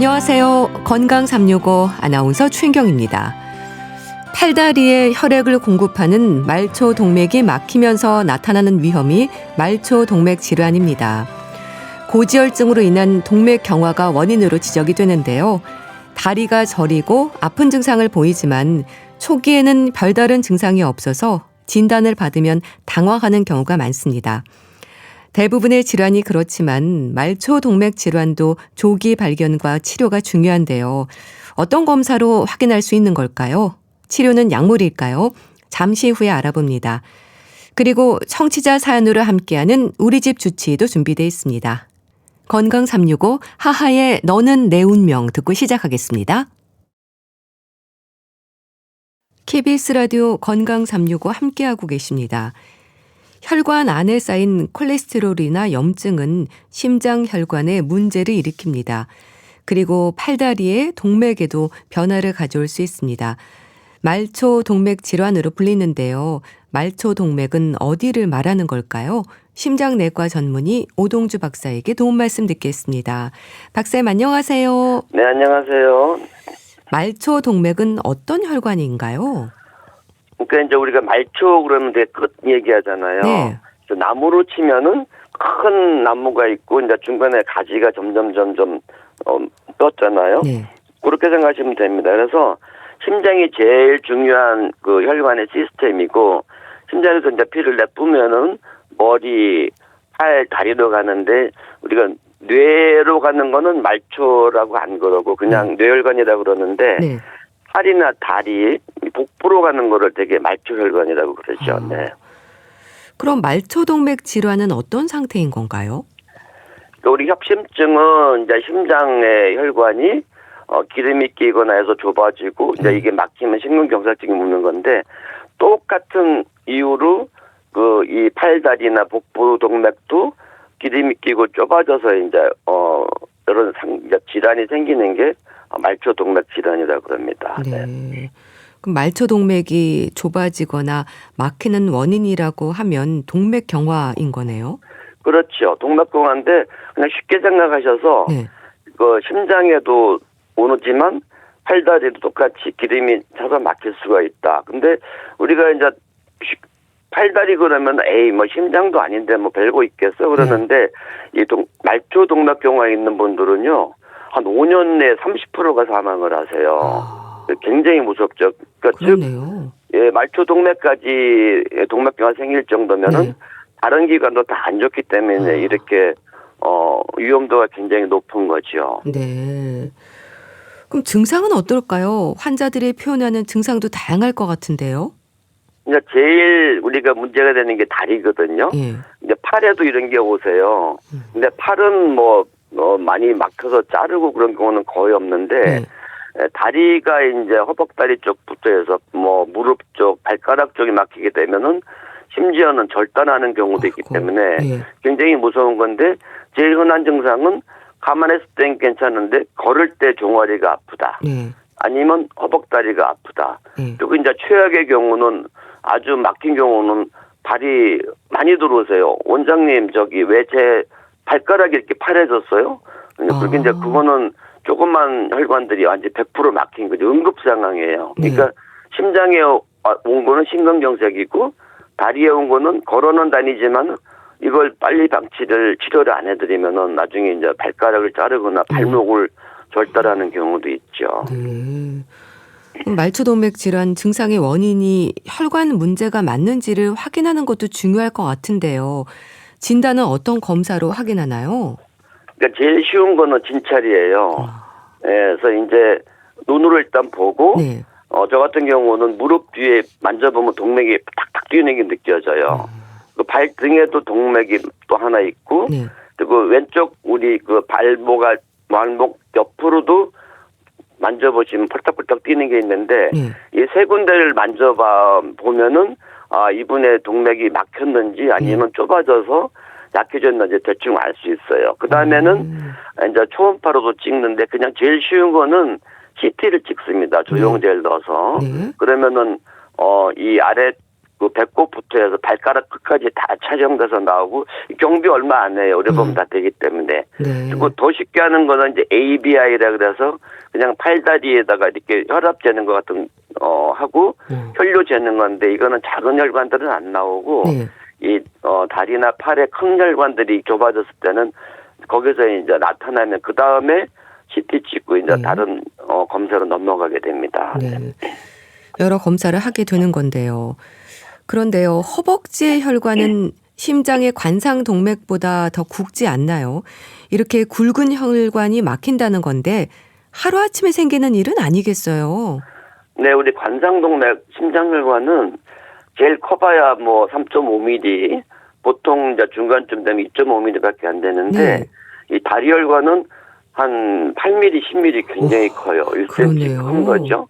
안녕하세요. 건강 365 아나운서 최인경입니다. 팔다리에 혈액을 공급하는 말초동맥이 막히면서 나타나는 위험이 말초동맥 질환입니다. 고지혈증으로 인한 동맥 경화가 원인으로 지적이 되는데요. 다리가 저리고 아픈 증상을 보이지만 초기에는 별다른 증상이 없어서 진단을 받으면 당황하는 경우가 많습니다. 대부분의 질환이 그렇지만 말초동맥 질환도 조기 발견과 치료가 중요한데요. 어떤 검사로 확인할 수 있는 걸까요? 치료는 약물일까요? 잠시 후에 알아봅니다. 그리고 청취자 사연으로 함께하는 우리 집 주치의도 준비되어 있습니다. 건강 365 하하의 너는 내 운명 듣고 시작하겠습니다. KBS 라디오 건강 365 함께하고 계십니다. 혈관 안에 쌓인 콜레스테롤이나 염증은 심장 혈관에 문제를 일으킵니다. 그리고 팔다리의 동맥에도 변화를 가져올 수 있습니다. 말초동맥 질환으로 불리는데요. 말초동맥은 어디를 말하는 걸까요? 심장내과 전문의 오동주 박사에게 도움 말씀 듣겠습니다. 박사님 안녕하세요. 네, 안녕하세요. 말초동맥은 어떤 혈관인가요? 그러니까 이제 우리가 말초 그러면 되게 끝 얘기하잖아요. 네. 나무로 치면은 큰 나무가 있고 이제 중간에 가지가 점점 떴잖아요. 네. 그렇게 생각하시면 됩니다. 그래서 심장이 제일 중요한 그 혈관의 시스템이고 심장에서 이제 피를 내뿜으면은 머리, 팔, 다리로 가는데 우리가 뇌로 가는 거는 말초라고 안 그러고 그냥 뇌혈관이라고 그러는데 네. 팔이나 다리, 복부로 가는 거를 되게 말초혈관이라고 그러죠. 네. 그럼 말초동맥 질환은 어떤 상태인 건가요? 우리 협심증은 이제 심장의 혈관이 기름이 끼거나 해서 좁아지고 이제 이게 막히면 심근경색증이 묻는 건데 똑같은 이유로 그 이 팔다리나 복부 동맥도 기름이 끼고 좁아져서 이제 이런 질환이 생기는 게 말초동맥 질환이라고 그럽니다. 네. 그럼 말초동맥이 좁아지거나 막히는 원인이라고 하면 동맥경화인 거네요? 그렇죠. 동맥경화인데 그냥 쉽게 생각하셔서 네. 그 심장에도 오지만 팔다리도 똑같이 기름이 차서 막힐 수가 있다. 근데 우리가 이제 팔다리 그러면 뭐 심장도 아닌데 뭐 별거 있겠어 그러는데 이 말초동맥경화에 있는 분들은요 한 5년 내에 30%가 사망을 하세요. 굉장히 무섭죠. 그러니까 그렇네요. 즉 말초동맥까지 동맥경화 생길 정도면은 네. 다른 기관도 다 안 좋기 때문에 이렇게 위험도가 굉장히 높은 거죠. 네. 그럼 증상은 어떨까요? 환자들이 표현하는 증상도 다양할 것 같은데요. 이제 제일 우리가 문제가 되는 게 다리거든요. 예. 이제 팔에도 이런 게 오세요. 근데 팔은 많이 막혀서 자르고 그런 경우는 거의 없는데 다리가 이제 허벅다리 쪽부터 해서 무릎 쪽, 발가락 쪽이 막히게 되면은 심지어는 절단하는 경우도 있기 때문에 굉장히 무서운 건데 제일 흔한 증상은 가만히 있을 땐 괜찮은데 걸을 때 종아리가 아프다. 아니면 허벅다리가 아프다. 그리고 이제 최악의 경우는 아주 막힌 경우는 발이 많이 들어오세요. 원장님 왜 제 발가락이 이렇게 파래졌어요? 그렇게 이제 그거는 조그만 혈관들이 완전 100% 막힌 거죠. 응급 상황이에요. 그러니까 심장에 온 거는 심근경색이고 다리에 온 거는 걸어는 다니지만 이걸 빨리 치료를 안 해드리면은 나중에 이제 발가락을 자르거나 발목을 절단하는 경우도 있죠. 네. 그럼 말초동맥 질환 증상의 원인이 혈관 문제가 맞는지를 확인하는 것도 중요할 것 같은데요. 진단은 어떤 검사로 확인하나요? 그러니까 제일 쉬운 거는 진찰이에요. 그래서 이제 눈으로 일단 보고 저 같은 경우는 무릎 뒤에 만져보면 동맥이 탁탁 뛰는 게 느껴져요. 그 발등에도 동맥이 또 하나 있고 그리고 왼쪽 우리 그 발목 옆으로도 만져보시면 펄떡펄떡 뛰는 게 있는데 이 세 군데를 보면은 이분의 동맥이 막혔는지 아니면 좁아져서 약해졌는지 대충 알 수 있어요. 그 다음에는 이제 초음파로도 찍는데 그냥 제일 쉬운 거는 CT를 찍습니다. 조영제를 넣어서. 그러면은 이 아래 그 배꼽부터 해서 발가락 끝까지 다 촬영돼서 나오고 경비 얼마 안 해요. 오래 보면 다 되기 때문에. 네. 그리고 더 쉽게 하는 거는 이제 ABI라 그래서 그냥 팔다리에다가 이렇게 혈압 재는 것 같은 하고 혈류 재는 건데 이거는 작은 혈관들은 안 나오고 네. 이 다리나 팔에 큰 혈관들이 좁아졌을 때는 거기서 이제 나타나면 그 다음에 CT 찍고 이제 네. 다른 검사로 넘어가게 됩니다. 네. 여러 검사를 하게 되는 건데요. 그런데요, 허벅지의 혈관은 심장의 관상동맥보다 더 굵지 않나요? 이렇게 굵은 혈관이 막힌다는 건데 하루아침에 생기는 일은 아니겠어요? 네, 우리 관상동맥 심장혈관은 제일 커봐야 뭐 3.5mm, 보통 이제 중간쯤 되면 2.5mm밖에 안 되는데 네. 이 다리 혈관은 한 8mm, 10mm 굉장히 커요. 1cm 그러네요. 큰 거죠.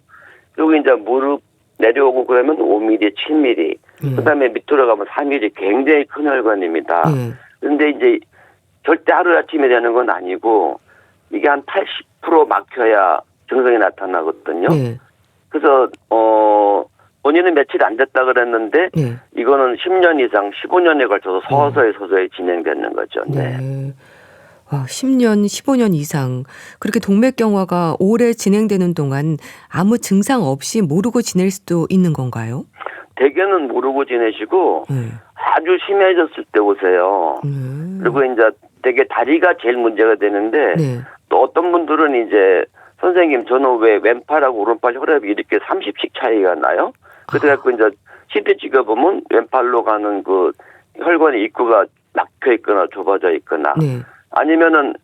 그리고 이제 무릎 내려오고 그러면 5mm, 7mm. 그다음에 밑으로 가면 4mm 굉장히 큰 혈관입니다. 그런데 이제 절대 하루아침에 되는 건 아니고 이게 한 80% 막혀야 증상이 나타나거든요. 네. 그래서 본인은 며칠 안 됐다 그랬는데 네. 이거는 10년 이상, 15년에 걸쳐서 서서히 진행되는 거죠. 네. 네. 와, 10년, 15년 이상 그렇게 동맥경화가 오래 진행되는 동안 아무 증상 없이 모르고 지낼 수도 있는 건가요? 대개는 모르고 지내시고 아주 심해졌을 때 오세요. 그리고 이제 되게 다리가 제일 문제가 되는데 네. 또 어떤 분들은 이제 선생님 저는 왜 왼팔하고 오른팔 혈압이 이렇게 30씩 차이가 나요? 그래갖고 이제 CT 찍어보면 왼팔로 가는 그 혈관의 입구가 막혀 있거나 좁아져 있거나 네. 아니면은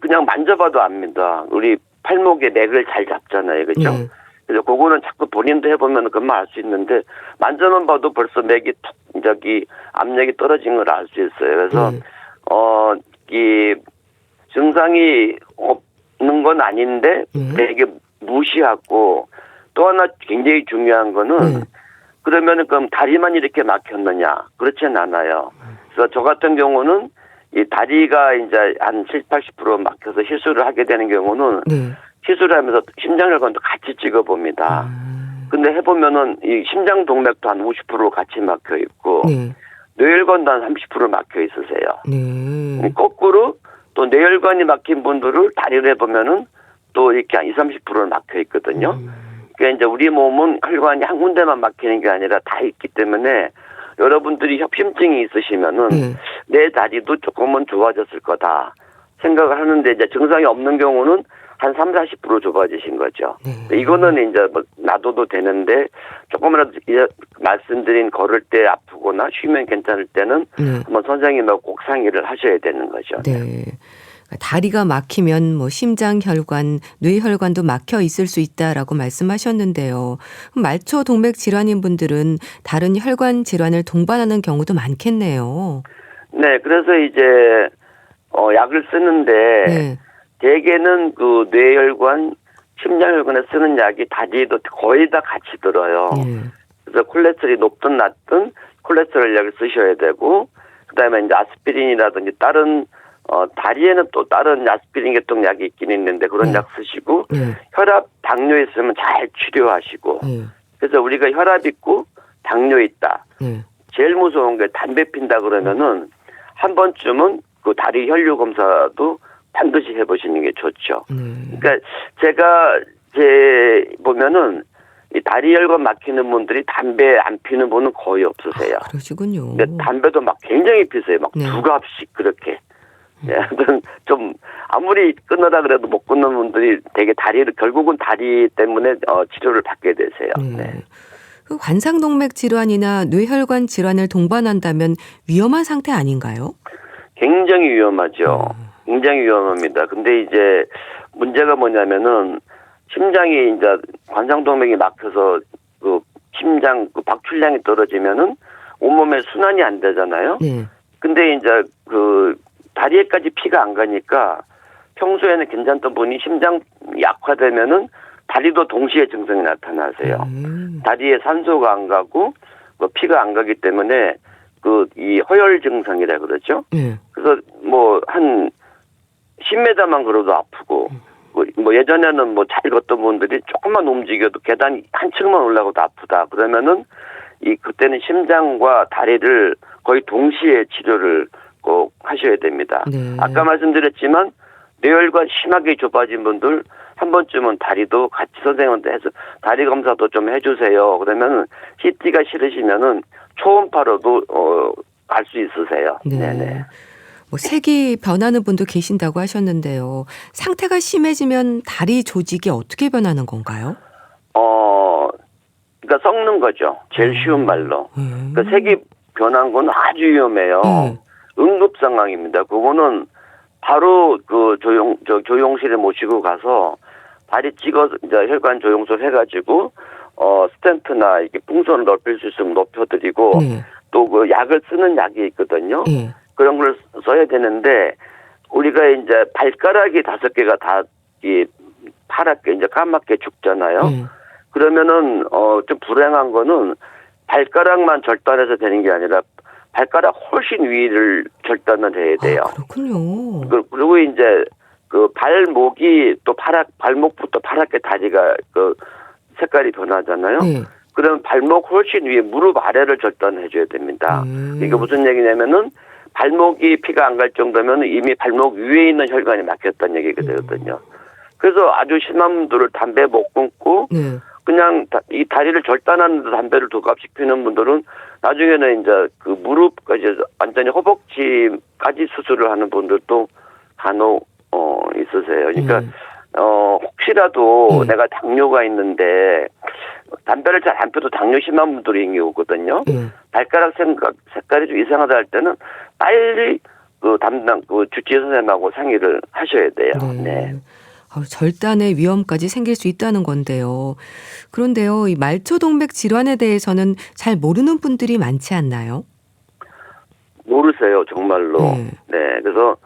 그냥 만져봐도 압니다. 우리 팔목에 맥을 잘 잡잖아요, 그렇죠? 네. 그래서 그거는 자꾸 본인도 해보면 금방 알 수 있는데 만져만 봐도 벌써 맥이 저기 압력이 떨어진 걸 알 수 있어요. 그래서 이 증상이 없는 건 아닌데 되게 무시하고 또 하나 굉장히 중요한 거는 그러면은 그럼 다리만 이렇게 막혔느냐? 그렇진 않아요. 그래서 저 같은 경우는 이 다리가 이제 한 70, 80% 막혀서 시술을 하게 되는 경우는 시술을 하면서 심장혈관도 같이 찍어봅니다. 근데 해보면은 이 심장동맥도 한 50% 같이 막혀 있고 뇌혈관도 한 30% 막혀 있으세요. 거꾸로 또 뇌혈관이 막힌 분들을 다리를 해보면은 또 이렇게 한 20, 30%는 막혀 있거든요. 그러니까 이제 우리 몸은 혈관이 한 군데만 막히는 게 아니라 다 있기 때문에 여러분들이 협심증이 있으시면은 내 다리도 조금은 좋아졌을 거다 생각을 하는데 이제 증상이 없는 경우는 한 3, 40% 좁아지신 거죠. 이거는 이제 뭐 놔둬도 되는데 조금이라도 말씀드린 걸을 때 아프거나 쉬면 괜찮을 때는 한번 선생님하고 꼭 상의를 하셔야 되는 거죠. 네. 다리가 막히면 뭐 심장혈관, 뇌혈관도 막혀 있을 수 있다라고 말씀하셨는데요. 말초 동맥 질환인 분들은 다른 혈관 질환을 동반하는 경우도 많겠네요. 네, 그래서 이제 약을 쓰는데 대개는 그 뇌혈관, 심장혈관에 쓰는 약이 다리에도 거의 다 같이 들어요. 그래서 콜레스테롤이 높든 낮든 콜레스테롤 약을 쓰셔야 되고 그다음에 이제 아스피린이라든지 다른 다리에는 또 다른 아스피린 계통 약이 있긴 있는데 그런 약 쓰시고 혈압, 당뇨 있으면 잘 치료하시고 그래서 우리가 혈압 있고 당뇨 있다. 제일 무서운 게 담배 핀다 그러면은 한 번쯤은 그 다리 혈류 검사도 반드시 해보시는 게 좋죠. 그러니까 제가 보면은 이 다리 혈관 막히는 분들이 담배 안 피는 분은 거의 없으세요. 그러시군요. 근데 담배도 막 굉장히 피세요. 막 두 갑씩 그렇게. 좀 아무리 끊으라 그래도 못 끊는 분들이 되게 결국은 다리 때문에 치료를 받게 되세요. 그 관상동맥 질환이나 뇌혈관 질환을 동반한다면 위험한 상태 아닌가요? 굉장히 위험하죠. 굉장히 위험합니다. 근데 이제 문제가 뭐냐면은 심장이 이제 관상동맥이 막혀서 그 심장 그 박출량이 떨어지면은 온몸에 순환이 안 되잖아요. 근데 이제 그 다리에까지 피가 안 가니까 평소에는 괜찮던 분이 심장 약화되면은 다리도 동시에 증상이 나타나세요. 다리에 산소가 안 가고 뭐 피가 안 가기 때문에 그 이 허혈 증상이라 그러죠. 그래서 뭐 한 10m만 걸어도 아프고 뭐 예전에는 뭐 잘 걷던 분들이 조금만 움직여도 계단 한 층만 올라가도 아프다 그러면은 그때는 심장과 다리를 거의 동시에 치료를 꼭 하셔야 됩니다. 네. 아까 말씀드렸지만 뇌혈관 심하게 좁아진 분들 한 번쯤은 다리도 같이 선생님한테 해서 다리 검사도 좀 해주세요. 그러면 CT가 싫으시면은 초음파로도 갈 수 있으세요. 네. 네네. 뭐 색이 변하는 분도 계신다고 하셨는데요. 상태가 심해지면 다리 조직이 어떻게 변하는 건가요? 그러니까 썩는 거죠. 제일 쉬운 말로. 그러니까 색이 변한 건 아주 위험해요. 응급 상황입니다. 그거는 바로 그 조용실에 모시고 가서 다리 찍어서 이제 혈관 조영술 해가지고 스텐트나 이렇게 풍선을 넓힐 수 있으면 높여드리고 네. 또 그 약을 쓰는 약이 있거든요. 네. 그런 걸 써야 되는데 우리가 이제 발가락이 5개가 다 이 파랗게 이제 까맣게 죽잖아요. 그러면은 좀 불행한 거는 발가락만 절단해서 되는 게 아니라 발가락 훨씬 위를 절단을 해야 돼요. 아, 그렇군요. 그리고 이제 그 발목이 또 발목부터 파랗게 다리가 그 색깔이 변하잖아요. 네. 그러면 발목 훨씬 위에 무릎 아래를 절단해 줘야 됩니다. 이게 무슨 얘기냐면은 발목이 피가 안 갈 정도면 이미 발목 위에 있는 혈관이 막혔다는 얘기가 되거든요. 그래서 아주 심한 분들을 담배 못 끊고 네. 그냥 이 다리를 절단하는데 담배를 두갑씩 피는 분들은 나중에는 이제 그 무릎까지 완전히 허벅지까지 수술을 하는 분들도 간혹 있으세요. 그러니까 혹시라도 내가 당뇨가 있는데 담배를 잘 안 펴도 당뇨 심한 분들이 이미 오거든요. 발가락 색깔이 좀 이상하다 할 때는 빨리 그 담당 그 주치의 선생님하고 상의를 하셔야 돼요. 네. 절단의 위험까지 생길 수 있다는 건데요. 그런데요, 이 말초동맥 질환에 대해서는 잘 모르는 분들이 많지 않나요? 모르세요, 정말로. 네. 그래서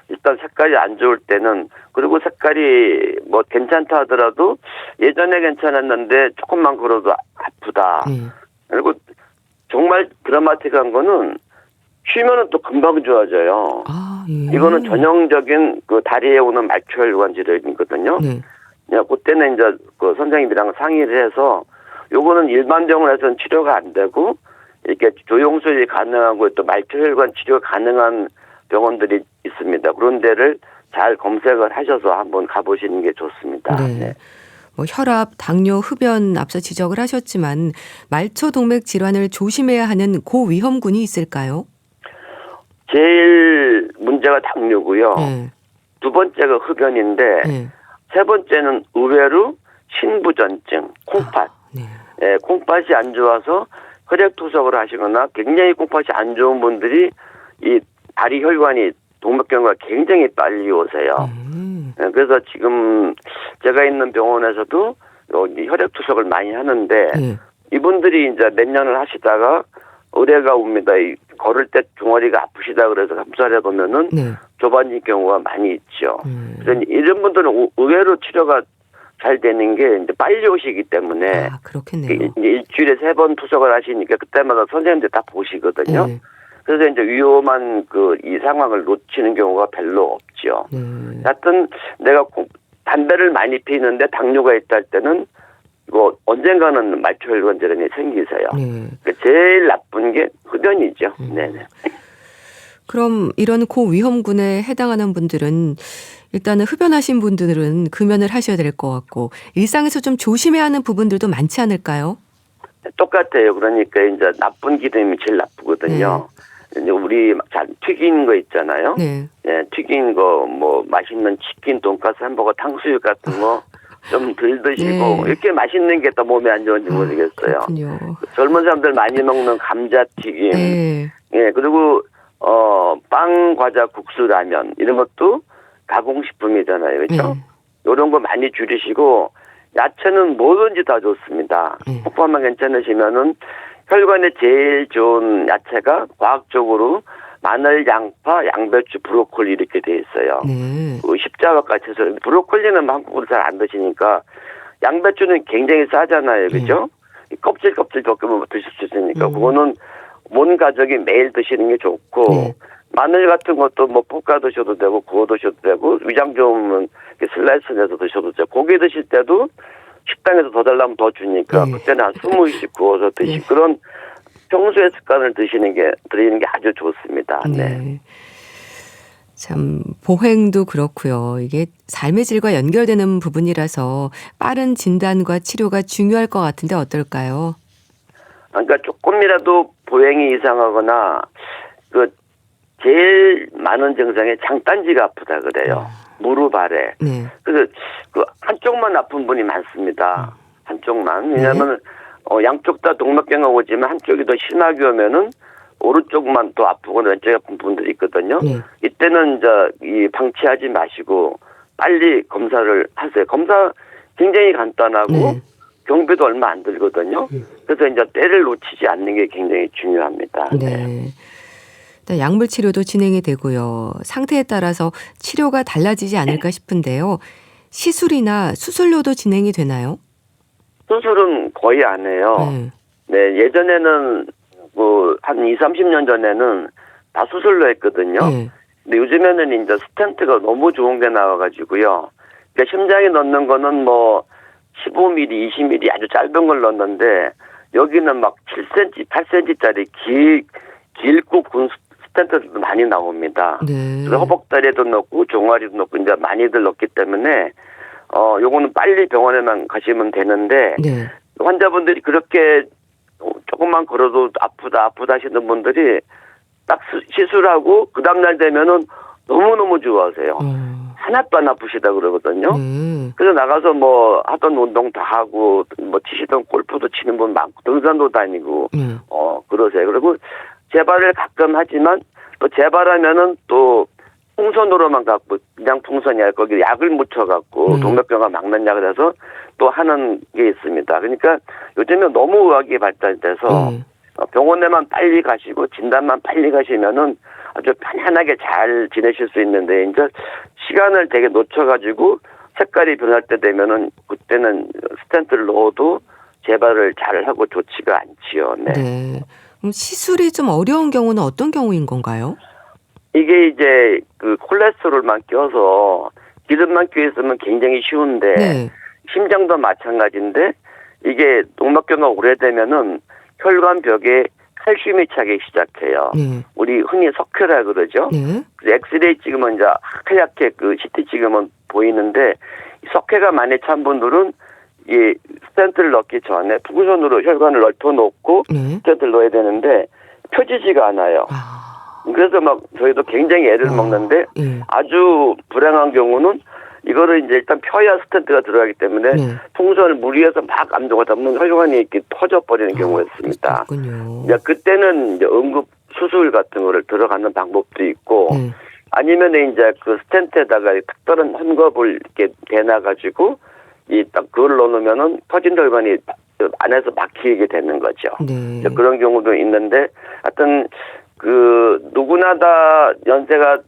일단 색깔이 안 좋을 때는 그리고 색깔이 뭐 괜찮다 하더라도 예전에 괜찮았는데 조금만 걸어도 아프다. 그리고 정말 드라마틱한 거는 쉬면은 또 금방 좋아져요. 아, 예. 이거는 전형적인 그 다리에 오는 말초혈관 질환이거든요. 그때는 이제 그 선생님이랑 상의를 해서 요거는 일반 병원에서는 치료가 안 되고 이렇게 조영술이 가능하고 또 말초혈관 치료가 가능한 병원들이 있습니다. 그런 데를 잘 검색을 하셔서 한번 가보시는 게 좋습니다. 네. 뭐 혈압, 당뇨, 흡연 앞서 지적을 하셨지만 말초동맥 질환을 조심해야 하는 고위험군이 있을까요? 제일 문제가 당뇨고요. 두 번째가 흡연인데 세 번째는 의외로 신부전증, 콩팥. 예, 콩팥이 안 좋아서 혈액투석을 하시거나 굉장히 콩팥이 안 좋은 분들이 이 다리 혈관이 동맥경화가 굉장히 빨리 오세요. 예, 그래서 지금 제가 있는 병원에서도 혈액투석을 많이 하는데 이분들이 이제 몇 년을 하시다가 의뢰가 옵니다. 걸을 때 종아리가 아프시다 그래서 검사를 해보면은 좁아진 경우가 많이 있죠. 그래서 이런 분들은 의외로 치료가 잘 되는 게 이제 빨리 오시기 때문에 그렇겠네요. 이제 일주일에 3번 투석을 하시니까 그때마다 선생님들 다 보시거든요. 그래서 이제 위험한 이 상황을 놓치는 경우가 별로 없죠. 하여튼 내가 담배를 많이 피는데 당뇨가 있다 할 때는 이거 언젠가는 말초혈관 질환이 생기세요. 제일 나쁜 게 흡연이죠. 네네. 그럼 이런 고위험군에 해당하는 분들은 일단은 흡연하신 분들은 금연을 하셔야 될 것 같고 일상에서 좀 조심해야 하는 부분들도 많지 않을까요? 똑같아요. 그러니까 이제 나쁜 기름이 제일 나쁘거든요. 이제 우리 잘 튀긴 거 있잖아요. 예, 튀긴 거 뭐 맛있는 치킨, 돈가스, 햄버거, 탕수육 같은 거 좀 덜 드시고 이렇게 맛있는 게 더 몸에 안 좋은지 모르겠어요. 그렇군요. 젊은 사람들 많이 먹는 감자튀김, 예 그리고 빵, 과자, 국수, 라면 이런 것도 가공식품이잖아요, 그렇죠? 이런 거 많이 줄이시고 야채는 뭐든지 다 좋습니다. 호흡만 괜찮으시면은 혈관에 제일 좋은 야채가 과학적으로 마늘, 양파, 양배추, 브로콜리 이렇게 돼 있어요. 그 십자가같이 해서 브로콜리는 한국으로 잘 안 드시니까 양배추는 굉장히 싸잖아요, 그렇죠? 껍질 벗기면 드실 수 있으니까 그거는 온 가족이 매일 드시는 게 좋고 마늘 같은 것도 뭐 볶아 드셔도 되고 구워 드셔도 되고 위장 좋으면 슬라이스 내서 드셔도 되고 고기 드실 때도 식당에서 더 달라면 더 주니까 네. 그때는 한 20씩 구워서 드시고 네. 그런 평소의 습관을 드리는 게 아주 좋습니다. 네. 네. 참 보행도 그렇고요. 이게 삶의 질과 연결되는 부분이라서 빠른 진단과 치료가 중요할 것 같은데 어떨까요? 그러니까 조금이라도 보행이 이상하거나 그 제일 많은 증상이 장단지가 아프다 그래요. 무릎 아래. 네. 그래서 그 한쪽만 아픈 분이 많습니다. 한쪽만. 왜냐하면 양쪽 다 동맥경화 오지만 한쪽이 더 심하게 오면은 오른쪽만 더 아프거나 왼쪽이 아픈 분들이 있거든요. 네. 이때는 이제 이 방치하지 마시고 빨리 검사를 하세요. 검사 굉장히 간단하고 네. 경비도 얼마 안 들거든요. 그래서 이제 때를 놓치지 않는 게 굉장히 중요합니다. 네. 일단 약물 치료도 진행이 되고요. 상태에 따라서 치료가 달라지지 않을까 싶은데요. 시술이나 수술로도 진행이 되나요? 수술은 거의 안 해요. 네. 네, 예전에는 한 20, 30년 전에는 다 수술로 했거든요. 네. 근데 요즘에는 이제 스텐트가 너무 좋은 게 나와가지고요. 그러니까 심장에 넣는 거는 뭐 15mm, 20mm 아주 짧은 걸 넣는데 여기는 막 7cm, 8cm짜리 길고 군 스텐트도 많이 나옵니다. 네. 그래서 허벅다리에도 넣고 종아리도 넣고 이제 많이들 넣기 때문에 요거는 빨리 병원에만 가시면 되는데 네. 환자분들이 그렇게 조금만 걸어도 아프다 하시는 분들이 딱 시술하고 그 다음날 되면은 너무너무 좋아하세요. 하나도 안 아프시다 그러거든요. 그래서 나가서 뭐 하던 운동 다 하고 뭐 치시던 골프도 치는 분 많고 등산도 다니고 그러세요. 그리고 재발을 가끔 하지만 또 재발하면은 또 풍선으로만 갖고 그냥 풍선이 아니라 거기 약을 묻혀갖고 동맥경화 막는 약을 해서 또 하는 게 있습니다. 그러니까 요즘에 너무 의학이 발달돼서 병원에만 빨리 가시고 진단만 빨리 가시면은 아주 편안하게 잘 지내실 수 있는데 이제 시간을 되게 놓쳐가지고 색깔이 변할 때 되면은 그때는 스텐트를 넣어도 재발을 잘 하고 좋지가 않지요. 네. 네. 그럼 시술이 좀 어려운 경우는 어떤 경우인 건가요? 이게 이제 그 콜레스테롤만 껴서 기름만 껴 있으면 굉장히 쉬운데 네. 심장도 마찬가지인데 이게 동맥경화 오래되면은 혈관벽에 칼슘이 차기 시작해요. 네. 우리 흔히 석회라 그러죠. 네. 엑스레이 찍으면 이제 하얗게 그 CT 찍으면 보이는데 석회가 많이 찬 분들은 이 스텐트를 넣기 전에 풍선으로 혈관을 넓혀놓고 네. 스텐트를 넣어야 되는데 펴지지가 않아요. 그래서 막 저희도 굉장히 애를 먹는데 예. 아주 불행한 경우는 이거를 이제 일단 펴야 스텐트가 들어가기 때문에 풍선을 무리해서 막 압력하다 보면 혈관이 이렇게 터져버리는 경우가 있습니다. 이제 그때는 이제 응급 수술 같은 거를 들어가는 방법도 있고 아니면 이제 그 스텐트에다가 특별한 헝겊을 이렇게 대놔가지고 이 딱 그걸 넣으면은 터진 혈관이 안에서 막히게 되는 거죠. 네. 그런 경우도 있는데 하여튼 누구나 다 연세가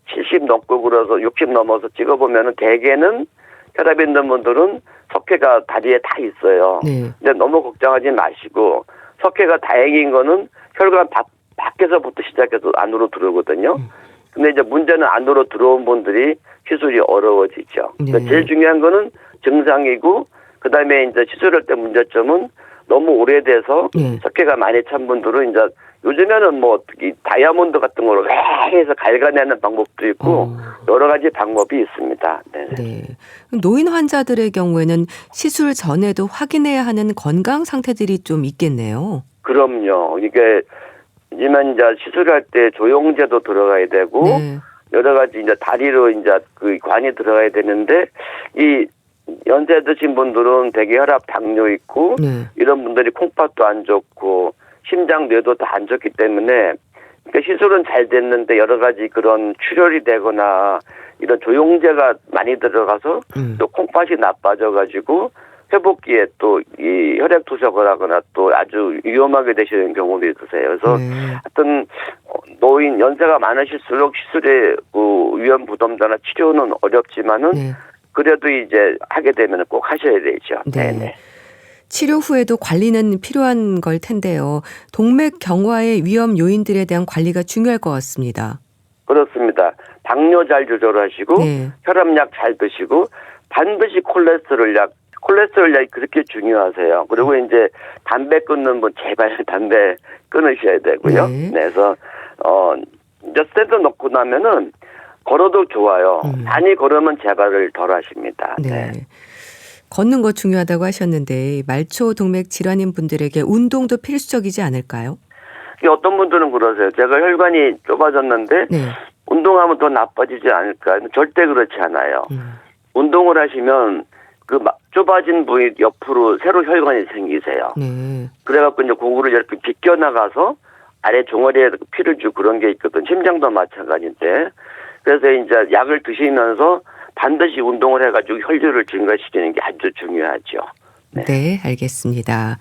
70 넘고 그래서 60 넘어서 찍어보면은 대개는 혈압 있는 분들은 석회가 다리에 다 있어요. 네. 근데 너무 걱정하지 마시고 석회가 다행인 거는 혈관 밖에서부터 시작해서 안으로 들어오거든요. 근데 이제 문제는 안으로 들어온 분들이 시술이 어려워지죠. 그러니까 제일 중요한 거는 증상이고 그다음에 이제 시술할 때 문제점은 너무 오래돼서 석회가 많이 찬 분들은 이제 요즘에는 뭐 이 다이아몬드 같은 걸로 해서 갈가내는 방법도 있고 여러 가지 방법이 있습니다. 네네. 네. 노인 환자들의 경우에는 시술 전에도 확인해야 하는 건강 상태들이 좀 있겠네요. 그럼요. 이게 이제는 이제 시술할 때 조영제도 들어가야 되고 여러 가지 이제 다리로 이제 그 관이 들어가야 되는데 이 연세 드신 분들은 대개 혈압, 당뇨 있고 이런 분들이 콩팥도 안 좋고 심장, 뇌도 다 안 좋기 때문에 그러니까 시술은 잘 됐는데 여러 가지 그런 출혈이 되거나 이런 조영제가 많이 들어가서 또 콩팥이 나빠져가지고 회복기에 또 이 혈액 투석을 하거나 또 아주 위험하게 되시는 경우도 있으세요. 그래서 하여튼 노인 연세가 많으실수록 시술의 위험 부담자나 치료는 어렵지만은 그래도 이제 하게 되면 꼭 하셔야 되죠. 네네. 치료 후에도 관리는 필요한 걸 텐데요. 동맥경화의 위험 요인들에 대한 관리가 중요할 것 같습니다. 그렇습니다. 당뇨 잘 조절하시고 혈압약 잘 드시고 반드시 콜레스테롤 약이 그렇게 중요하세요. 그리고 이제 담배 끊는 분 제발 담배 끊으셔야 되고요. 네. 그래서 이제 스탠드 넣고 나면은 걸어도 좋아요. 많이 걸으면 재발을 덜 하십니다. 네. 걷는 거 중요하다고 하셨는데 말초 동맥 질환인 분들에게 운동도 필수적이지 않을까요? 어떤 분들은 그러세요. 제가 혈관이 좁아졌는데 네. 운동하면 더 나빠지지 않을까? 절대 그렇지 않아요. 운동을 하시면 그 좁아진 부위 옆으로 새로 혈관이 생기세요. 네. 그래갖고 이제 고구를 이렇게 비껴나가서 아래 종아리에 피를 주고 그런 게 있거든. 심장도 마찬가지인데. 그래서 이제 약을 드시면서 반드시 운동을 해가지고 혈류를 증가시키는 게 아주 중요하죠. 네, 알겠습니다.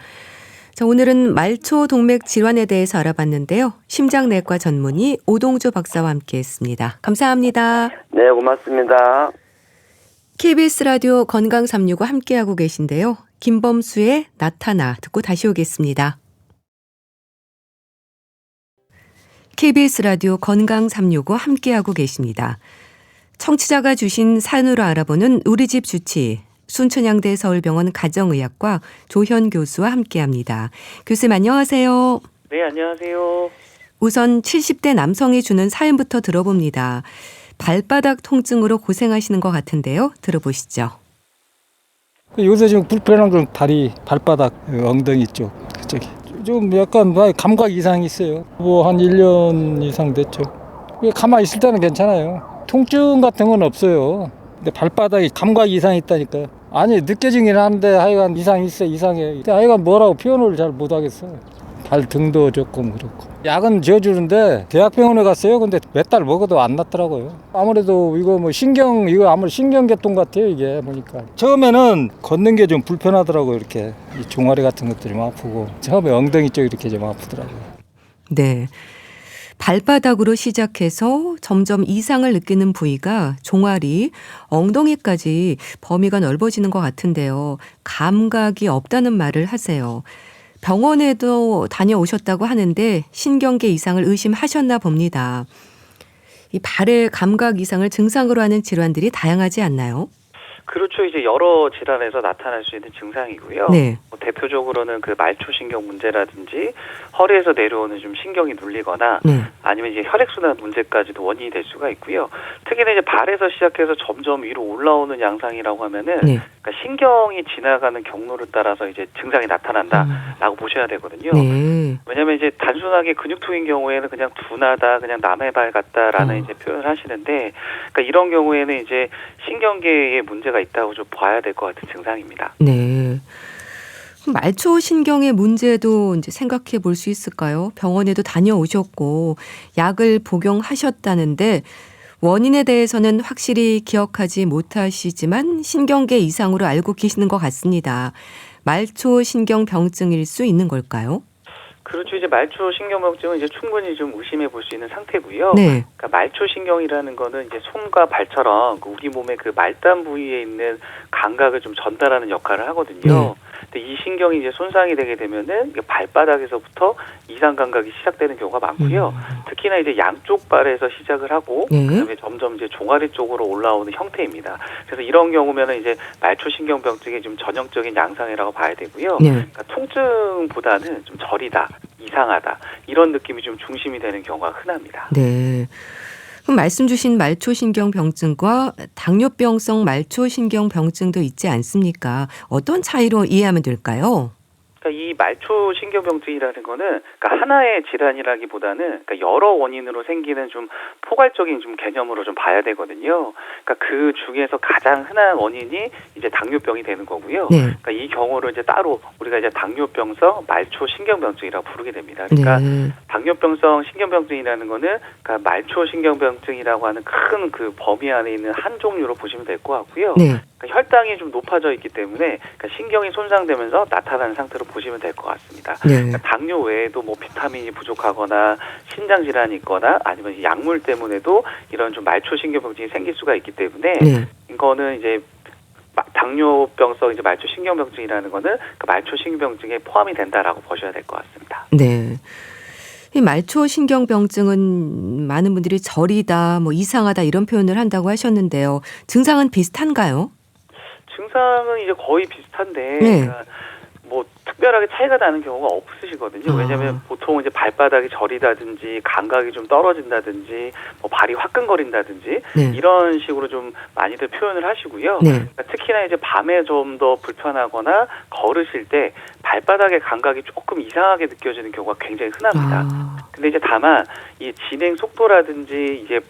자, 오늘은 말초 동맥 질환에 대해서 알아봤는데요. 심장내과 전문의 오동주 박사와 함께했습니다. 감사합니다. 네, 고맙습니다. KBS 라디오 건강 365 함께하고 계신데요. 김범수의 나타나 듣고 다시 오겠습니다. KBS 라디오 건강 365 함께하고 계십니다. 청취자가 주신 사연으로 알아보는 우리 집 주치 순천향대 서울병원 가정의학과 조현 교수와 함께합니다. 교수님 안녕하세요. 네, 안녕하세요. 우선 70대 남성이 주는 사연부터 들어봅니다. 발바닥 통증으로 고생하시는 것 같은데요. 들어보시죠. 요새 좀 불편한 건 다리, 발바닥, 엉덩이 쪽 그쪽이 좀 약간 감각 이상이 있어요. 뭐 한 1년 이상 됐죠. 가만히 있을 때는 괜찮아요. 통증 같은 건 없어요. 근데 발바닥에 감각 이상이 있다니까요. 아니 느껴지긴 하는데 하여간 이상이 있어. 이상해. 근데 하여간 뭐라고 표현을 잘 못하겠어요. 발 등도 조금 그렇고. 약은 지어주는데 대학병원에 갔어요. 근데 몇 달 먹어도 안 낫더라고요. 아무래도 이거 뭐 이거 아무래도 신경계통 같아요. 이게 보니까 처음에는 걷는 게 좀 불편하더라고요. 이렇게 이 종아리 같은 것들이 좀 아프고 처음에 엉덩이 쪽 이렇게 좀 아프더라고요. 네. 발바닥으로 시작해서 점점 이상을 느끼는 부위가 종아리, 엉덩이까지 범위가 넓어지는 것 같은데요. 감각이 없다는 말을 하세요. 병원에도 다녀오셨다고 하는데 신경계 이상을 의심하셨나 봅니다. 이 발의 감각 이상을 증상으로 하는 질환들이 다양하지 않나요? 그렇죠. 이제 여러 질환에서 나타날 수 있는 증상이고요. 네. 대표적으로는 그 말초신경 문제라든지 허리에서 내려오는 좀 신경이 눌리거나 네. 아니면 이제 혈액순환 문제까지도 원인이 될 수가 있고요. 특히나 이제 발에서 시작해서 점점 위로 올라오는 양상이라고 하면은 네. 그러니까 신경이 지나가는 경로를 따라서 이제 증상이 나타난다라고 보셔야 되거든요. 네. 왜냐하면 이제 단순하게 근육통인 경우에는 그냥 둔하다, 그냥 남의 발 같다라는 이제 표현을 하시는데, 그러니까 이런 경우에는 이제 신경계에 문제가 있다고 좀 봐야 될 것 같은 증상입니다. 네. 그럼 말초 신경의 문제도 이제 생각해 볼 수 있을까요? 병원에도 다녀오셨고 약을 복용하셨다는데 원인에 대해서는 확실히 기억하지 못하시지만 신경계 이상으로 알고 계시는 것 같습니다. 말초 신경병증일 수 있는 걸까요? 그렇죠. 이제 말초 신경병증은 이제 충분히 좀 의심해 볼 수 있는 상태고요. 네. 그러니까 말초 신경이라는 거는 이제 손과 발처럼 우리 몸의 그 말단 부위에 있는 감각을 좀 전달하는 역할을 하거든요. 네. 근데 이 신경이 이제 손상이 되게 되면은 발바닥에서부터 이상 감각이 시작되는 경우가 많고요. 특히나 이제 양쪽 발에서 시작을 하고 네. 그다음에 점점 이제 종아리 쪽으로 올라오는 형태입니다. 그래서 이런 경우면은 이제 말초 신경병증의 좀 전형적인 양상이라고 봐야 되고요. 네. 그러니까 통증보다는 좀 저리다, 이상하다 이런 느낌이 좀 중심이 되는 경우가 흔합니다. 네. 그럼 말씀 주신 말초신경병증과 당뇨병성 말초신경병증도 있지 않습니까? 어떤 차이로 이해하면 될까요? 그러니까 이 말초 신경병증이라는 거는 그러니까 하나의 질환이라기보다는 그러니까 여러 원인으로 생기는 좀 포괄적인 좀 개념으로 좀 봐야 되거든요. 그러니까 그 중에서 가장 흔한 원인이 이제 당뇨병이 되는 거고요. 네. 그러니까 이 경우를 이제 따로 우리가 이제 당뇨병성 말초 신경병증이라고 부르게 됩니다. 그러니까 네. 당뇨병성 신경병증이라는 거는 그러니까 말초 신경병증이라고 하는 큰 그 범위 안에 있는 한 종류로 보시면 될 것 같고요. 네. 그러니까 혈당이 좀 높아져 있기 때문에 그러니까 신경이 손상되면서 나타나는 상태로 보시면 될 것 같습니다. 네. 그러니까 당뇨 외에도 뭐 비타민이 부족하거나 신장 질환이 있거나 아니면 약물 때문에도 이런 좀 말초신경병증이 생길 수가 있기 때문에 네. 이거는 이제 당뇨병성 이제 말초신경병증이라는 거는 그 말초신경병증에 포함이 된다라고 보셔야 될 것 같습니다. 네. 이 말초신경병증은 많은 분들이 저리다, 뭐 이상하다 이런 표현을 한다고 하셨는데요. 증상은 비슷한가요? 증상은 이제 거의 비슷한데 네. 그러니까 뭐 특별하게 차이가 나는 경우가 없으시거든요. 왜냐하면 보통 이제 발바닥이 저리다든지 감각이 좀 떨어진다든지 뭐 발이 화끈거린다든지 네. 이런 식으로 좀 많이들 표현을 하시고요. 네. 그러니까 특히나 이제 밤에 좀 더 불편하거나 걸으실 때 발바닥의 감각이 조금 이상하게 느껴지는 경우가 굉장히 흔합니다. 근데 이제 다만 이 진행 속도라든지 이제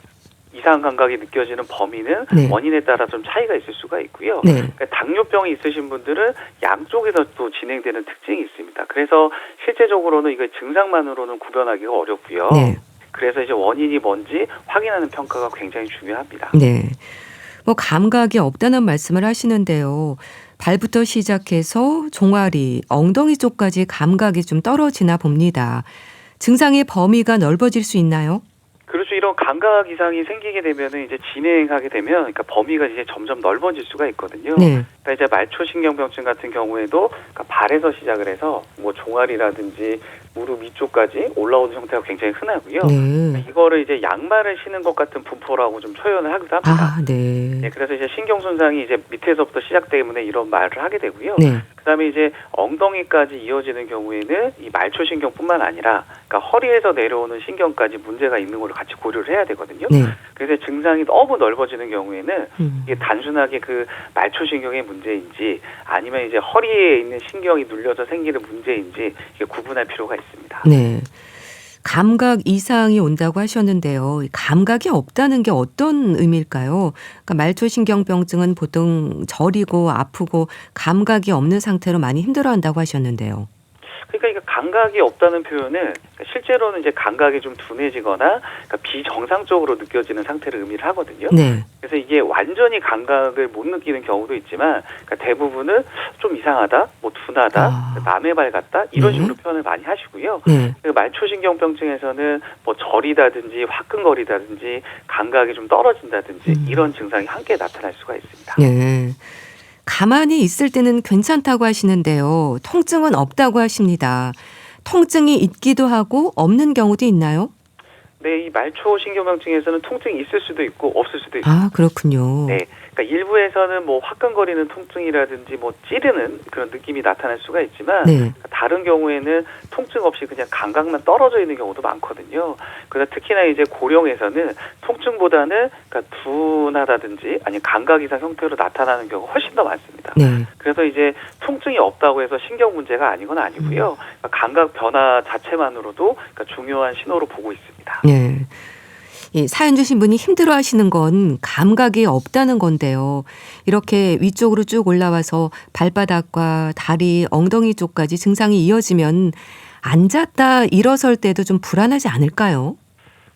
이상 감각이 느껴지는 범위는 네. 원인에 따라 좀 차이가 있을 수가 있고요. 네. 그러니까 당뇨병이 있으신 분들은 양쪽에서 또 진행되는 특징이 있습니다. 그래서 실제적으로는 이거 증상만으로는 구별하기가 어렵고요. 네. 그래서 이제 원인이 뭔지 확인하는 평가가 굉장히 중요합니다. 네. 뭐 감각이 없다는 말씀을 하시는데요. 발부터 시작해서 종아리, 엉덩이 쪽까지 감각이 좀 떨어지나 봅니다. 증상의 범위가 넓어질 수 있나요? 그렇죠. 이런 감각 이상이 생기게 되면은 이제 진행하게 되면, 그러니까 범위가 이제 점점 넓어질 수가 있거든요. 네. 그러니까 이제 말초신경병증 같은 경우에도 그러니까 발에서 시작을 해서 뭐 종아리라든지 무릎 위쪽까지 올라오는 형태가 굉장히 흔하고요. 네. 이거를 이제 양말을 신은 것 같은 분포라고 좀 표현을 하기도 합니다. 아, 네. 네, 그래서 이제 신경 손상이 이제 밑에서부터 시작 때문에 이런 말을 하게 되고요. 네. 그다음에 이제 엉덩이까지 이어지는 경우에는 이 말초신경뿐만 아니라 그러니까 허리에서 내려오는 신경까지 문제가 있는 걸 같이 고려를 해야 되거든요. 네. 그래서 증상이 너무 넓어지는 경우에는 음. 이게 단순하게 그 말초신경의 문제인지 아니면 이제 허리에 있는 신경이 눌려서 생기는 문제인지 이게 구분할 필요가 있습니다. 네. 감각 이상이 온다고 하셨는데요. 감각이 없다는 게 어떤 의미일까요? 그러니까 말초신경병증은 보통 저리고 아프고 감각이 없는 상태로 많이 힘들어한다고 하셨는데요. 그러니까 이거 감각이 없다는 표현은 실제로는 이제 감각이 좀 둔해지거나 그러니까 비정상적으로 느껴지는 상태를 의미를 하거든요. 네. 그래서 이게 완전히 감각을 못 느끼는 경우도 있지만 그러니까 대부분은 좀 이상하다, 뭐 둔하다, 남의 발 같다 이런 네. 식으로 표현을 많이 하시고요. 네. 그 말초신경병증에서는 뭐 저리다든지 화끈거리다든지 감각이 좀 떨어진다든지 이런 증상이 함께 나타날 수가 있습니다. 네. 가만히 있을 때는 괜찮다고 하시는데요. 통증은 없다고 하십니다. 통증이 있기도 하고 없는 경우도 있나요? 네, 이 말초신경병증에서는 통증이 있을 수도 있고 없을 수도 있습니다. 아, 그렇군요. 네, 그러니까 일부에서는 뭐 화끈거리는 통증이라든지 뭐 찌르는 그런 느낌이 나타날 수가 있지만 네. 다른 경우에는 통증 없이 그냥 감각만 떨어져 있는 경우도 많거든요. 그래서 특히나 이제 고령에서는 통증보다는 그러니까 둔하다든지 아니면 감각 이상 형태로 나타나는 경우가 훨씬 더 많습니다. 네. 그래서 이제 통증이 없다고 해서 신경 문제가 아니건 아니고요. 그러니까 감각 변화 자체만으로도 그러니까 중요한 신호로 보고 있습니다. 네. 이 사연 주신 분이 힘들어하시는 건 감각이 없다는 건데요. 이렇게 위쪽으로 쭉 올라와서 발바닥과 다리, 엉덩이 쪽까지 증상이 이어지면 앉았다 일어설 때도 좀 불안하지 않을까요?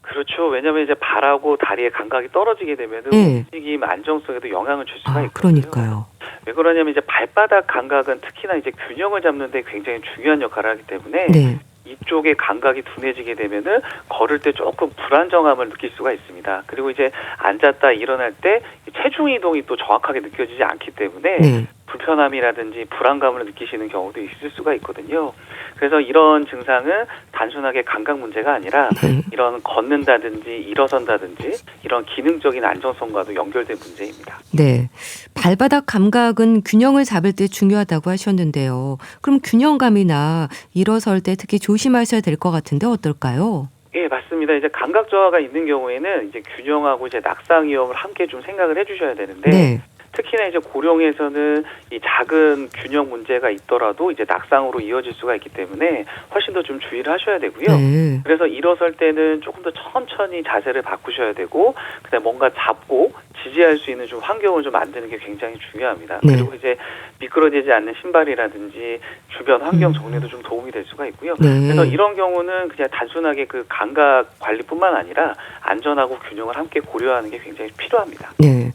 그렇죠. 왜냐하면 이제 발하고 다리의 감각이 떨어지게 되면 네. 움직임 안정성에도 영향을 줄 수가 아, 있거든요. 그러니까요. 왜 그러냐면 이제 발바닥 감각은 특히나 이제 균형을 잡는 데 굉장히 중요한 역할을 하기 때문에 네. 이쪽의 감각이 둔해지게 되면은 걸을 때 조금 불안정함을 느낄 수가 있습니다. 그리고 이제 앉았다 일어날 때 체중 이동이 또 정확하게 느껴지지 않기 때문에 네. 불편함이라든지 불안감을 느끼시는 경우도 있을 수가 있거든요. 그래서 이런 증상은 단순하게 감각 문제가 아니라 네. 이런 걷는다든지 일어선다든지 이런 기능적인 안정성과도 연결된 문제입니다. 네. 발바닥 감각은 균형을 잡을 때 중요하다고 하셨는데요. 그럼 균형감이나 일어설 때 특히 조심하셔야 될 것 같은데 어떨까요? 예, 맞습니다. 이제 감각 저하가 있는 경우에는 이제 균형하고 이제 낙상 위험을 함께 좀 생각을 해주셔야 되는데 네. 특히나 이제 고령에서는 이 작은 균형 문제가 있더라도 이제 낙상으로 이어질 수가 있기 때문에 훨씬 더 좀 주의를 하셔야 되고요. 네. 그래서 일어설 때는 조금 더 천천히 자세를 바꾸셔야 되고 그다음에 뭔가 잡고 지지할 수 있는 좀 환경을 좀 만드는 게 굉장히 중요합니다. 네. 그리고 이제 미끄러지지 않는 신발이라든지 주변 환경 정리도 좀 도움이 될 수가 있고요. 네. 그래서 이런 경우는 그냥 단순하게 그 감각 관리뿐만 아니라 안전하고 균형을 함께 고려하는 게 굉장히 필요합니다. 네.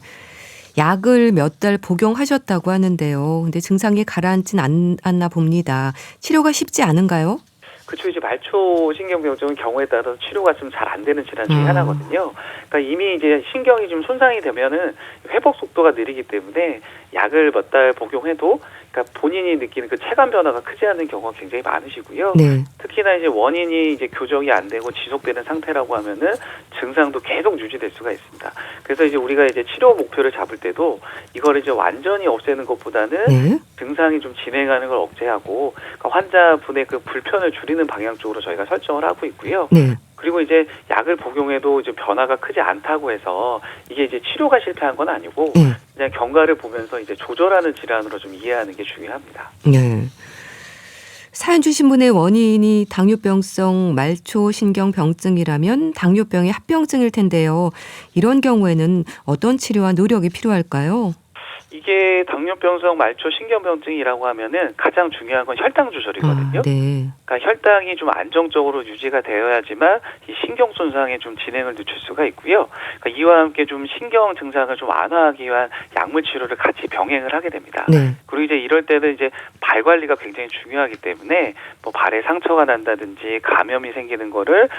약을 몇 달 복용하셨다고 하는데요. 근데 증상이 가라앉진 않나 봅니다. 치료가 쉽지 않은가요? 그렇죠. 이제 말초신경병증은 경우에 따라서 치료가 좀 잘 안 되는 질환 중에 하나거든요. 그러니까 이미 이제 신경이 좀 손상이 되면은 회복 속도가 느리기 때문에 약을 몇 달 복용해도 그러니까 본인이 느끼는 그 체감 변화가 크지 않은 경우가 굉장히 많으시고요. 네. 특히나 이제 원인이 이제 교정이 안 되고 지속되는 상태라고 하면은 증상도 계속 유지될 수가 있습니다. 그래서 이제 우리가 이제 치료 목표를 잡을 때도 이걸 이제 완전히 없애는 것보다는 네. 증상이 좀 진행하는 걸 억제하고 그러니까 환자분의 그 불편을 줄이는 방향 쪽으로 저희가 설정을 하고 있고요. 네. 그리고 이제 약을 복용해도 이제 변화가 크지 않다고 해서 이게 이제 치료가 실패한 건 아니고 네. 그냥 경과를 보면서 이제 조절하는 질환으로 좀 이해하는 게 중요합니다. 네. 사연 주신 분의 원인이 당뇨병성 말초신경병증이라면 당뇨병의 합병증일 텐데요. 이런 경우에는 어떤 치료와 노력이 필요할까요? 이게 당뇨병성 말초신경병증이라고 하면은 가장 중요한 건 혈당 조절이거든요. 네. 그러니까 혈당이 좀 안정적으로 유지가 되어야지만 이 신경 손상에 좀 진행을 늦출 수가 있고요. 그러니까 이와 함께 좀 신경 증상을 좀 완화하기 위한 약물 치료를 같이 병행을 하게 됩니다. 네. 그리고 이제 이럴 때는 이제 발 관리가 굉장히 중요하기 때문에 뭐 발에 상처가 난다든지 감염이 생기는 거를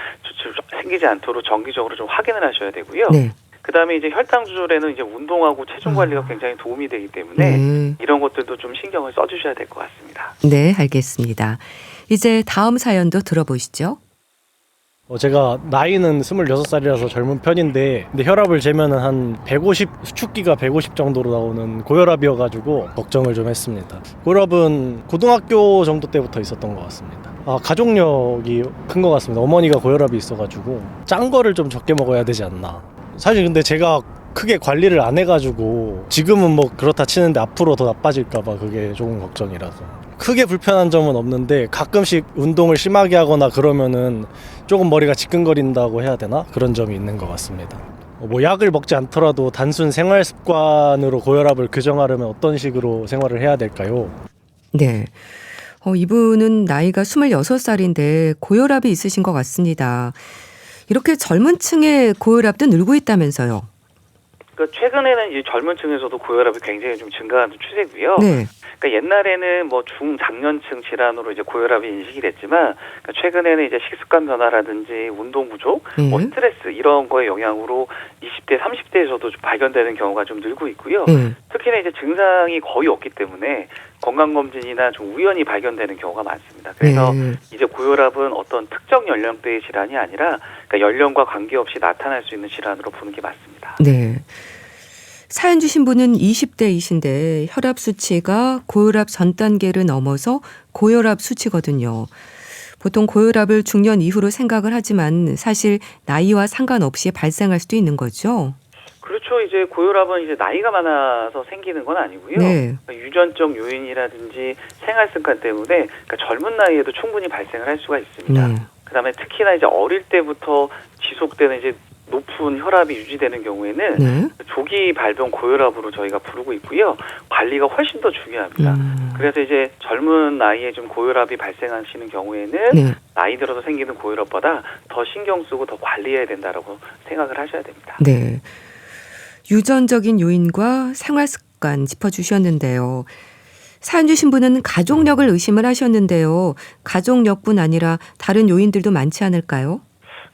생기지 않도록 정기적으로 좀 확인을 하셔야 되고요. 네. 그다음에 이제 혈당 조절에는 이제 운동하고 체중 관리가 굉장히 도움이 되기 때문에 네. 이런 것들도 좀 신경을 써주셔야 될 것 같습니다. 네, 알겠습니다. 이제 다음 사연도 들어보시죠. 제가 나이는 26살이라서 젊은 편인데 근데 혈압을 재면은 한 150, 수축기가 150 정도로 나오는 고혈압이어가지고 걱정을 좀 했습니다. 고혈압은 고등학교 정도 때부터 있었던 것 같습니다. 가족력이 큰 것 같습니다. 어머니가 고혈압이 있어가지고 짠 거를 좀 적게 먹어야 되지 않나. 사실 근데 제가 크게 관리를 안 해가지고 지금은 뭐 그렇다 치는데 앞으로 더 나빠질까봐 그게 조금 걱정이라서 크게 불편한 점은 없는데 가끔씩 운동을 심하게 하거나 그러면은 조금 머리가 지끈거린다고 해야 되나? 그런 점이 있는 것 같습니다. 뭐 약을 먹지 않더라도 단순 생활 습관으로 고혈압을 교정하려면 어떤 식으로 생활을 해야 될까요? 네. 이분은 나이가 26살인데 고혈압이 있으신 것 같습니다. 이렇게 젊은 층의 고혈압도 늘고 있다면서요. 그러니까 최근에는 이 젊은 층에서도 고혈압이 굉장히 좀 증가하는 추세고요. 네. 그러니까 옛날에는 뭐 중장년층 질환으로 이제 고혈압이 인식이 됐지만 그러니까 최근에는 이제 식습관 변화라든지 운동 부족, 뭐 스트레스 이런 거의 영향으로 20대, 30대에서도 좀 발견되는 경우가 좀 늘고 있고요. 특히나 이제 증상이 거의 없기 때문에 건강검진이나 좀 우연히 발견되는 경우가 많습니다. 그래서 이제 고혈압은 어떤 특정 연령대의 질환이 아니라 그러니까 연령과 관계없이 나타날 수 있는 질환으로 보는 게 맞습니다. 네. 사연 주신 분은 20대이신데 혈압 수치가 고혈압 전 단계를 넘어서 고혈압 수치거든요. 보통 고혈압을 중년 이후로 생각을 하지만 사실 나이와 상관없이 발생할 수도 있는 거죠. 그렇죠. 이제 고혈압은 이제 나이가 많아서 생기는 건 아니고요. 네. 그러니까 유전적 요인이라든지 생활 습관 때문에 그러니까 젊은 나이에도 충분히 발생을 할 수가 있습니다. 그다음에 특히나 이제 어릴 때부터 지속되는 이제 높은 혈압이 유지되는 경우에는 조기 발병 고혈압으로 저희가 부르고 있고요. 관리가 훨씬 더 중요합니다. 그래서 이제 젊은 나이에 좀 고혈압이 발생하시는 경우에는 나이 들어서 생기는 고혈압보다 더 신경 쓰고 더 관리해야 된다라고 생각을 하셔야 됩니다. 네. 유전적인 요인과 생활 습관 짚어주셨는데요. 사연 주신 분은 가족력을 의심을 하셨는데요. 가족력뿐 아니라 다른 요인들도 많지 않을까요?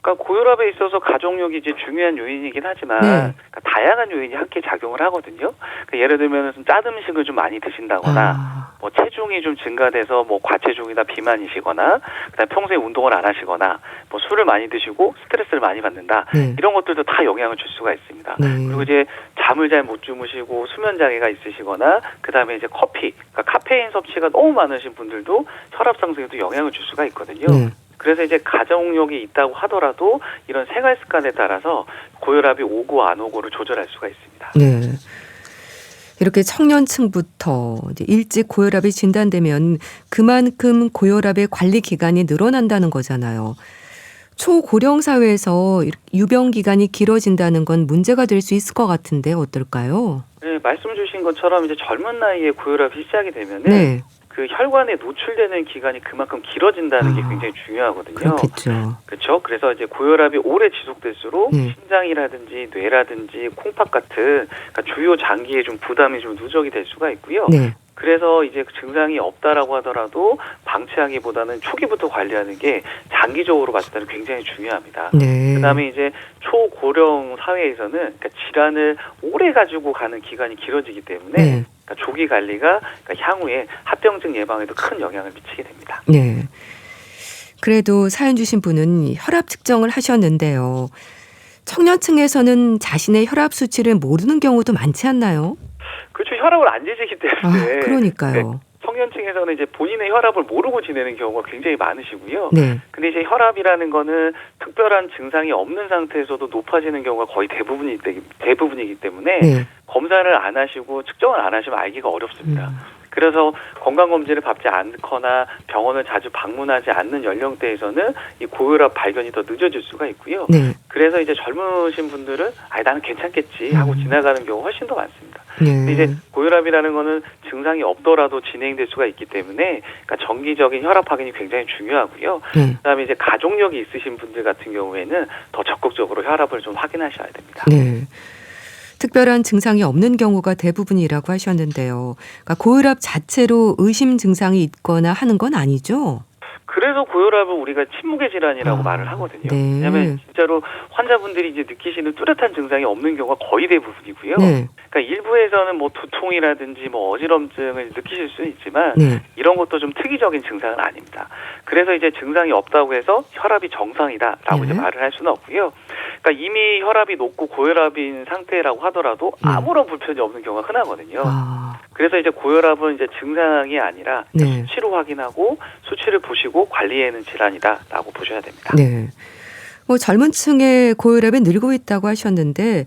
그러니까 고혈압에 있어서 가족력이 이제 중요한 요인이긴 하지만 그러니까 다양한 요인이 함께 작용을 하거든요. 그러니까 예를 들면 짠 음식을 좀 많이 드신다거나 뭐 체중이 좀 증가돼서 뭐 과체중이나 비만이시거나 그다음에 평소에 운동을 안 하시거나 뭐 술을 많이 드시고 스트레스를 많이 받는다. 이런 것들도 다 영향을 줄 수가 있습니다. 그리고 이제 잠을 잘 못 주무시고 수면 장애가 있으시거나 그다음에 이제 커피, 그러니까 카페인 섭취가 너무 많으신 분들도 혈압 상승에도 영향을 줄 수가 있거든요. 그래서 이제 가족력이 있다고 하더라도 이런 생활 습관에 따라서 고혈압이 오고 안 오고를 조절할 수가 있습니다. 네. 이렇게 청년층부터 이제 일찍 고혈압이 진단되면 그만큼 고혈압의 관리 기간이 늘어난다는 거잖아요. 초고령 사회에서 유병 기간이 길어진다는 건 문제가 될 수 있을 것 같은데 어떨까요? 네, 말씀 주신 것처럼 이제 젊은 나이에 고혈압이 시작이 되면은 그 혈관에 노출되는 기간이 그만큼 길어진다는 게 굉장히 중요하거든요. 그렇겠죠. 그렇죠. 그래서 이제 고혈압이 오래 지속될수록 신장이라든지 뇌라든지 콩팥 같은 그러니까 주요 장기에 좀 부담이 좀 누적이 될 수가 있고요. 그래서 이제 증상이 없다라고 하더라도 방치하기보다는 초기부터 관리하는 게 장기적으로 봤을 때는 굉장히 중요합니다. 그다음에 이제 초고령 사회에서는 그러니까 질환을 오래 가지고 가는 기간이 길어지기 때문에 그러니까 조기 관리가 그러니까 향후에 합병증 예방에도 큰 영향을 미치게 됩니다. 네. 그래도 사연 주신 분은 혈압 측정을 하셨는데요. 청년층에서는 자신의 혈압 수치를 모르는 경우도 많지 않나요? 그렇죠. 혈압을 안 재시기 때문에. 그러니까요. 청년층에서는 이제 본인의 혈압을 모르고 지내는 경우가 굉장히 많으시고요. 네. 근데 이제 혈압이라는 거는 특별한 증상이 없는 상태에서도 높아지는 경우가 거의 대부분이기 때문에 네. 검사를 안 하시고 측정을 안 하시면 알기가 어렵습니다. 그래서 건강검진을 받지 않거나 병원을 자주 방문하지 않는 연령대에서는 이 고혈압 발견이 더 늦어질 수가 있고요. 네. 그래서 이제 젊으신 분들은 나는 괜찮겠지 하고 지나가는 경우가 훨씬 더 많습니다. 네. 근데 이제 고혈압이라는 거는 증상이 없더라도 진행될 수가 있기 때문에 그러니까 정기적인 혈압 확인이 굉장히 중요하고요. 그다음에 이제 가족력이 있으신 분들 같은 경우에는 더 적극적으로 혈압을 좀 확인하셔야 됩니다. 네. 특별한 증상이 없는 경우가 대부분이라고 하셨는데요. 그러니까 고혈압 자체로 의심 증상이 있거나 하는 건 아니죠? 그래서 고혈압을 우리가 침묵의 질환이라고 말을 하거든요. 네. 왜냐하면 진짜로 환자분들이 이제 느끼시는 뚜렷한 증상이 없는 경우가 거의 대부분이고요. 네. 그러니까 일부에서는 뭐 두통이라든지 뭐 어지럼증을 느끼실 수는 있지만 네. 이런 것도 좀 특이적인 증상은 아닙니다. 그래서 이제 증상이 없다고 해서 혈압이 정상이다라고 네. 이제 말을 할 수는 없고요. 그러니까 이미 혈압이 높고 고혈압인 상태라고 하더라도 아무런 불편이 없는 경우가 흔하거든요. 그래서 이제 고혈압은 이제 증상이 아니라 네. 수치로 확인하고 수치를 보시고 관리해는 질환이다라고 보셔야 됩니다. 네. 뭐 젊은 층의 고혈압이 늘고 있다고 하셨는데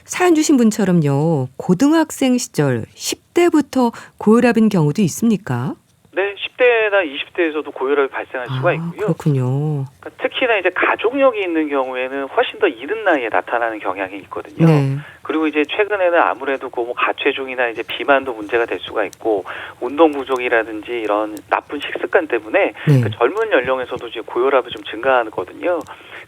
사연 주신 분처럼요. 고등학생 시절 10대부터 고혈압인 경우도 있습니까? 네, 10대나 20대에서도 고혈압이 발생할 수가 있고요. 그렇군요. 그러니까 특히나 이제 가족력이 있는 경우에는 훨씬 더 이른 나이에 나타나는 경향이 있거든요. 네. 그리고 이제 최근에는 아무래도 그 뭐 가체중이나 이제 비만도 문제가 될 수가 있고 운동 부족이라든지 이런 나쁜 식습관 때문에 네. 그 젊은 연령에서도 이제 고혈압이 좀 증가하거든요.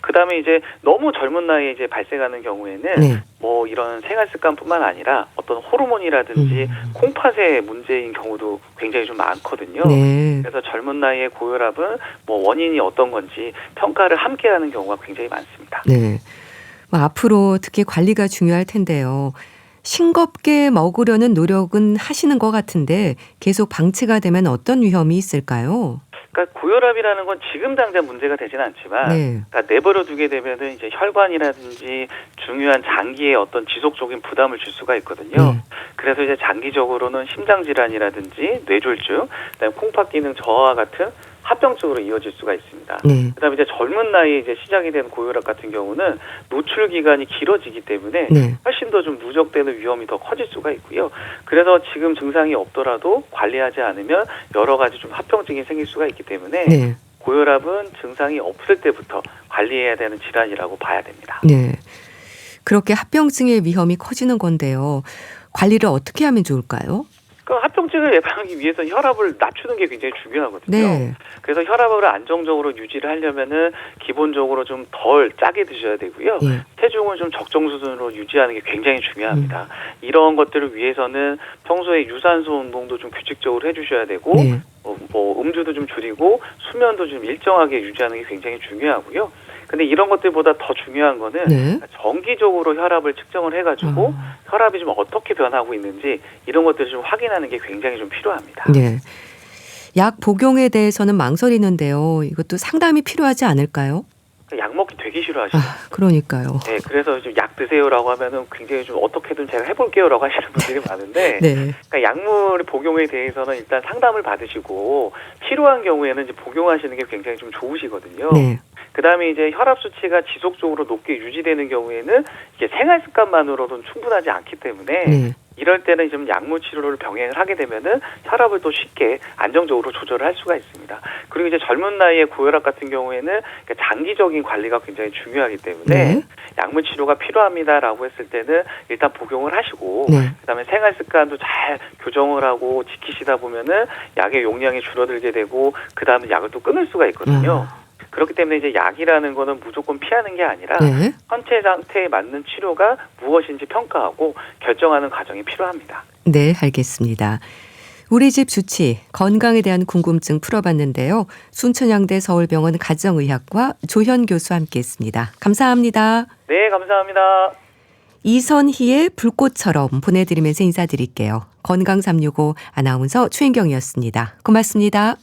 그다음에 이제 너무 젊은 나이에 이제 발생하는 경우에는 네. 뭐 이런 생활 습관뿐만 아니라 어떤 호르몬이라든지 콩팥의 문제인 경우도 굉장히 좀 많거든요. 네. 그래서 젊은 나이에 고혈압은 뭐 원인이 어떤 건지 평가를 함께하는 경우가 굉장히 많습니다. 네. 뭐 앞으로 특히 관리가 중요할 텐데요. 싱겁게 먹으려는 노력은 하시는 것 같은데 계속 방치가 되면 어떤 위험이 있을까요? 그러니까 고혈압이라는 건 지금 당장 문제가 되지는 않지만 네. 그러니까 내버려 두게 되면은 이제 혈관이라든지 중요한 장기에 어떤 지속적인 부담을 줄 수가 있거든요. 그래서 이제 장기적으로는 심장 질환이라든지 뇌졸중, 그다음에 콩팥 기능 저하와 같은 합병증으로 이어질 수가 있습니다. 네. 그다음에 이제 젊은 나이에 이제 시작이 된 고혈압 같은 경우는 노출 기간이 길어지기 때문에 네. 훨씬 더 좀 누적되는 위험이 더 커질 수가 있고요. 그래서 지금 증상이 없더라도 관리하지 않으면 여러 가지 좀 합병증이 생길 수가 있기 때문에 네. 고혈압은 증상이 없을 때부터 관리해야 되는 질환이라고 봐야 됩니다. 네. 그렇게 합병증의 위험이 커지는 건데요. 관리를 어떻게 하면 좋을까요? 그 합병증을 예방하기 위해서 혈압을 낮추는 게 굉장히 중요하거든요. 네. 그래서 혈압을 안정적으로 유지를 하려면은 기본적으로 좀 덜 짜게 드셔야 되고요. 예. 체중을 좀 적정 수준으로 유지하는 게 굉장히 중요합니다. 이런 것들을 위해서는 평소에 유산소 운동도 좀 규칙적으로 해주셔야 되고 네. 뭐 음주도 좀 줄이고 수면도 좀 일정하게 유지하는 게 굉장히 중요하고요. 근데 이런 것들보다 더 중요한 거는 네. 정기적으로 혈압을 측정을 해가지고 혈압이 좀 어떻게 변하고 있는지 이런 것들을 좀 확인하는 게 굉장히 좀 필요합니다. 네. 약 복용에 대해서는 망설이는데요. 이것도 상담이 필요하지 않을까요? 약 먹기 되게 싫어하시죠. 그러니까요. 네, 그래서 좀 약 드세요라고 하면은 굉장히 좀 어떻게든 제가 해볼게요라고 하시는 분들이 많은데, 네. 그러니까 약물 복용에 대해서는 일단 상담을 받으시고 필요한 경우에는 이제 복용하시는 게 굉장히 좀 좋으시거든요. 네. 그다음에 이제 혈압 수치가 지속적으로 높게 유지되는 경우에는 이게 생활 습관만으로는 충분하지 않기 때문에. 네. 이럴 때는 좀 약물 치료를 병행을 하게 되면은 혈압을 또 쉽게 안정적으로 조절을 할 수가 있습니다. 그리고 이제 젊은 나이에 고혈압 같은 경우에는 장기적인 관리가 굉장히 중요하기 때문에 네. 약물 치료가 필요합니다라고 했을 때는 일단 복용을 하시고 네. 그다음에 생활 습관도 잘 교정을 하고 지키시다 보면은 약의 용량이 줄어들게 되고 그다음에 약을 또 끊을 수가 있거든요. 그렇기 때문에 이제 약이라는 거는 무조건 피하는 게 아니라 네. 현재 상태에 맞는 치료가 무엇인지 평가하고 결정하는 과정이 필요합니다. 네, 알겠습니다. 우리 집 주치, 건강에 대한 궁금증 풀어봤는데요. 순천향대 서울병원 가정의학과 조현 교수와 함께했습니다. 감사합니다. 네, 감사합니다. 이선희의 불꽃처럼 보내드리면서 인사드릴게요. 건강 365 아나운서 최인경이었습니다. 고맙습니다.